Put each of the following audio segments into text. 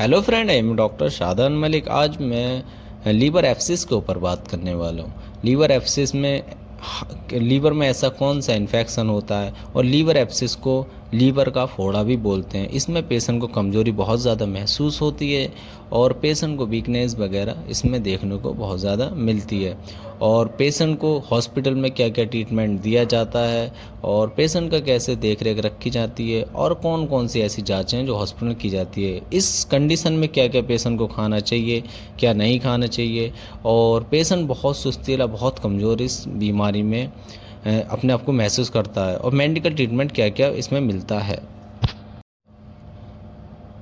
Hello friend, I am doctor Shadan Malik. आज मैं liver abscess के ऊपर बात करने वाला हूँ। लीवर एब्सिस में लीवर में ऐसा कौन सा इन्फेक्शन होता है, और लीवर एब्सिस को लीवर का फोड़ा भी बोलते हैं। इसमें पेशेंट को कमज़ोरी बहुत ज़्यादा महसूस होती है और पेशेंट को वीकनेस वगैरह इसमें देखने को बहुत ज़्यादा मिलती है। और पेशेंट को हॉस्पिटल में क्या क्या ट्रीटमेंट दिया जाता है, और पेशेंट का कैसे देख रेख रखी जाती है, और कौन कौन सी ऐसी जांचें हैं जो हॉस्पिटल में की जाती है, इस कंडीशन में क्या क्या पेशेंट को खाना चाहिए, क्या नहीं खाना चाहिए। और पेशेंट बहुत सुस्तीला, बहुत कमज़ोर इस बीमारी में अपने आप को महसूस करता है, और मेडिकल ट्रीटमेंट क्या क्या इसमें मिलता है।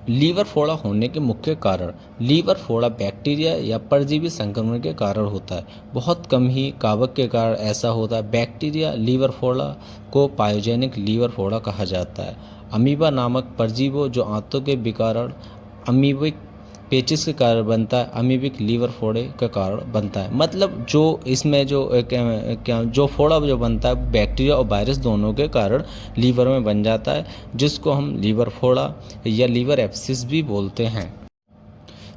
लीवर फोड़ा होने के मुख्य कारण। लीवर फोड़ा बैक्टीरिया या परजीवी संक्रमण के कारण होता है। बहुत कम ही कावक के कारण ऐसा होता है। बैक्टीरिया लीवर फोड़ा को पायोजेनिक लीवर फोड़ा कहा जाता है। अमीबा नामक परजीवों जो आंतों के विकारण अमीबिक पेचिस के कारण बनता है, अमीबिक लीवर फोड़े का कारण बनता है। मतलब जो इसमें जो जो फोड़ा जो बनता है बैक्टीरिया और वायरस दोनों के कारण लीवर में बन जाता है, जिसको हम लीवर फोड़ा या लीवर एब्सिस भी बोलते हैं।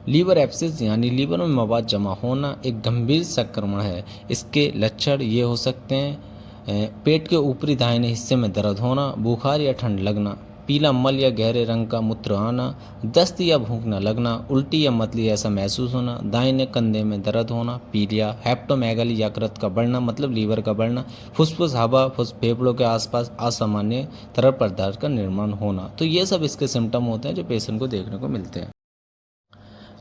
लीवर एब्सिस यानी लीवर में मवाद जमा होना एक गंभीर संक्रमण है। इसके लक्षण ये हो सकते हैं: पेट के ऊपरी दाहिने हिस्से में दर्द होना, बुखार या ठंड लगना, पीला मल या गहरे रंग का मूत्र आना, दस्त या भूख न लगना, उल्टी या मतली ऐसा महसूस होना, दाहिने कंधे में दर्द होना, पीलिया, हेप्टोमेगाली यकृत का बढ़ना मतलब लीवर का बढ़ना, फुसफुस हवा फेफड़ों के आसपास असामान्य तरल पदार्थ का निर्माण होना। तो ये सब इसके सिम्टम होते हैं जो पेशेंट को देखने को मिलते हैं।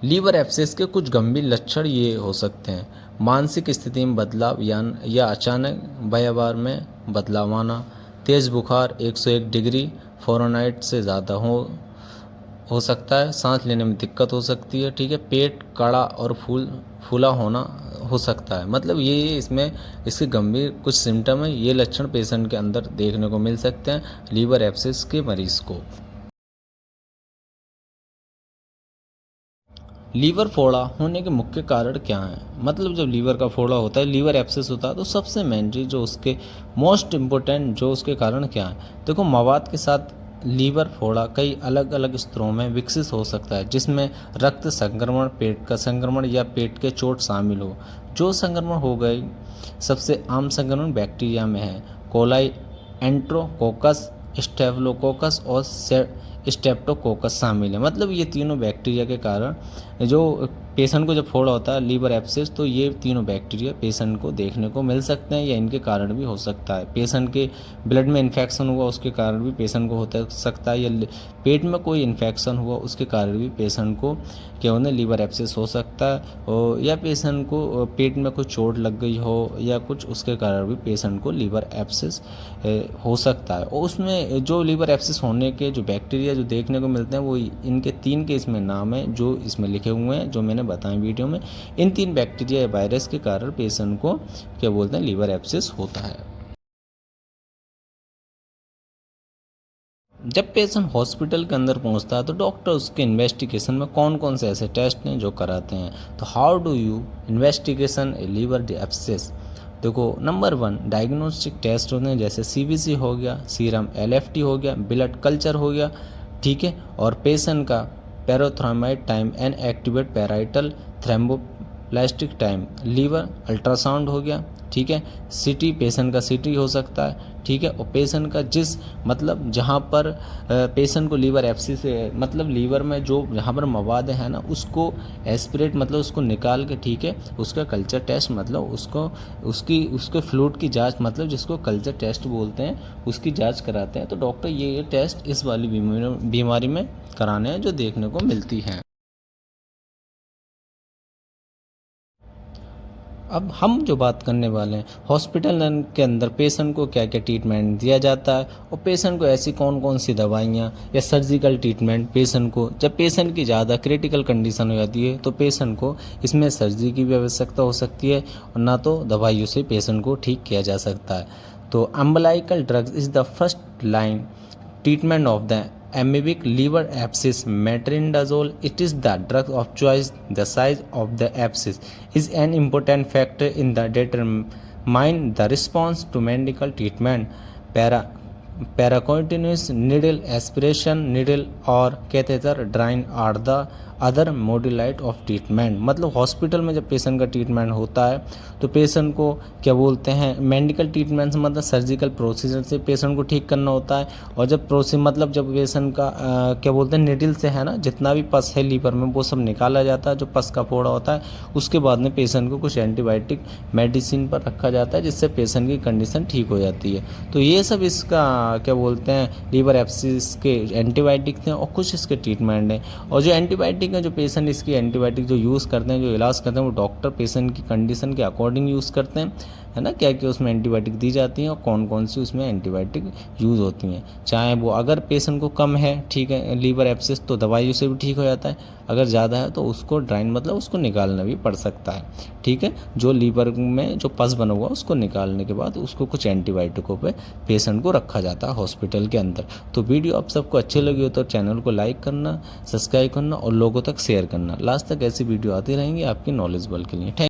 लीवर एब्सिस के कुछ गंभीर लक्षण ये हो सकते हैं: मानसिक स्थिति में बदलाव या अचानक व्यवहार में बदलाव आना, तेज बुखार 101 डिग्री फ़ारेनहाइट से ज़्यादा हो सकता है, सांस लेने में दिक्कत हो सकती है, ठीक है, पेट कड़ा और फूला होना हो सकता है। मतलब ये इसमें इसके गंभीर कुछ सिम्टम हैं, ये लक्षण पेशेंट के अंदर देखने को मिल सकते हैं लीवर एब्सिस के मरीज़ को। लीवर फोड़ा होने के मुख्य कारण क्या हैं? मतलब जब लीवर का फोड़ा होता है, लीवर एब्सिस होता है, तो सबसे मेन चीज़ जो उसके मोस्ट इम्पोर्टेंट जो उसके कारण क्या है, देखो, मवाद के साथ लीवर फोड़ा कई अलग अलग स्तरों में विकसित हो सकता है, जिसमें रक्त संक्रमण, पेट का संक्रमण या पेट के चोट शामिल हो। जो संक्रमण हो गई, सबसे आम संक्रमण बैक्टीरिया में है। कोलाई, एंट्रोकोकस, स्टेफलोकोकस और स्टेप्टोकोकस शामिल है। मतलब ये तीनों बैक्टीरिया के कारण जो पेशेंट को जब फोड़ा होता है लीवर एब्सिस, तो ये तीनों बैक्टीरिया पेशेंट को देखने को मिल सकते हैं, या इनके कारण भी हो सकता है। पेशेंट के ब्लड में इन्फेक्शन हुआ उसके कारण भी पेशेंट को हो सकता है, या पेट में कोई इन्फेक्शन हुआ उसके कारण भी पेशेंट को क्या होना लीवर एब्सिस हो सकता है, और या पेशेंट को पेट में कोई चोट लग गई हो या कुछ, उसके कारण भी पेशेंट को लीवर एब्सिस हो सकता है। और उसमें जो लीवर एब्सिस होने के जो बैक्टीरिया जो देखने को मिलते हैं, वो इनके 3 के इसमें नाम है जो इसमें लिखे हुए हैं, जो मैंने बताया वीडियो में। इन 3 बैक्टीरिया या वायरस के कारण पेशेंट को क्या बोलते हैं, लीवर एब्सिस होता है। जब पेशेंट हॉस्पिटल के अंदर पहुंचता है, तो डॉक्टर उसके इन्वेस्टिगेशन में कौन कौन से ऐसे टेस्ट हैं जो कराते हैं। तो how do you investigation a liver abscess? देखो, नंबर 1 डायग्नोस्टिक टेस्ट होते हैं, जैसे सीबीसी हो गया, सीरम एलएफटी हो गया, ब्लड कल्चर हो गया, ठीक है, और पेशेंट का prothrombin time and activate partial thromboplastic time, liver ultrasound हो गया, ठीक है, सीटी पेशेंट का सीटी हो सकता है, ठीक है, और पेशेंट का जिस मतलब जहाँ पर पेशेंट को लीवर एब्सिस मतलब लीवर में जो जहाँ पर मवाद है ना, उसको एस्पिरेट मतलब उसको निकाल के, ठीक है, उसका कल्चर टेस्ट मतलब उसको उसके फ्लूइड की जांच मतलब जिसको कल्चर टेस्ट बोलते हैं, उसकी जांच कराते हैं। तो डॉक्टर ये टेस्ट इस वाली बीमारी में कराने हैं जो देखने को मिलती हैं। अब हम जो बात करने वाले हैं, हॉस्पिटल के अंदर पेशेंट को क्या क्या ट्रीटमेंट दिया जाता है, और पेशेंट को ऐसी कौन कौन सी दवाइयाँ या सर्जिकल ट्रीटमेंट पेशेंट को, जब पेशेंट की ज़्यादा क्रिटिकल कंडीशन हो जाती है, तो पेशेंट को इसमें सर्जरी की भी आवश्यकता हो सकती है, और ना तो दवाइयों से पेशेंट को ठीक किया जा सकता है। तो umbilical drugs is the first line treatment of the amoebic liver abscess. Metronidazole, it is the drug of choice. The size of the abscess is an important factor in the determine the response to medical treatment. Percutaneous needle aspiration needle और catheter drain or the other modality of treatment. मतलब hospital में जब patient का treatment होता है तो patient को क्या बोलते हैं, मेडिकल ट्रीटमेंट से मतलब सर्जिकल प्रोसीजर से पेशेंट को ठीक करना होता है। और जब मतलब जब पेशेंट का क्या बोलते हैं निडल से है ना, जितना भी पस है लीवर में वो सब निकाला जाता है, जो पस का फोड़ा होता है। उसके बाद में पेशेंट को कुछ एंटीबायोटिक मेडिसिन पर रखा जाता है, जिससे पेशेंट की कंडीशन ठीक हो जाती है। तो ये सब इसका क्या बोलते हैं लीवर एब्सिस के एंटीबायोटिक थे और कुछ इसके ट्रीटमेंट हैं। और जो एंटीबायोटिक है, जो पेशेंट इसकी एंटीबायोटिक जो यूज़ करते हैं, जो इलाज करते हैं, वो डॉक्टर पेशेंट की कंडीशन के अकॉर्डिंग यूज़ करते हैं, है ना। क्या क्या उसमें एंटीबायोटिक दी जाती हैं और कौन कौन सी उसमें एंटीबायोटिक यूज़ होती हैं। चाहे वो अगर पेशेंट को कम है, ठीक है, लीवर एब्सिस, तो दवाइयों से भी ठीक हो जाता है। अगर ज़्यादा है तो उसको ड्राइन मतलब उसको निकालना भी पड़ सकता है, ठीक है। जो लीवर में जो पस बना हुआ उसको निकालने के बाद उसको कुछ एंटीबायोटिकों पे पेशेंट को रखा जाता है हॉस्पिटल के अंदर। तो वीडियो आप सबको अच्छी लगी हो तो चैनल को लाइक करना, सब्सक्राइब करना और लोगों तक शेयर करना। लास्ट तक ऐसी वीडियो आती रहेंगी आपकी नॉलेजेबल के लिए। थैंक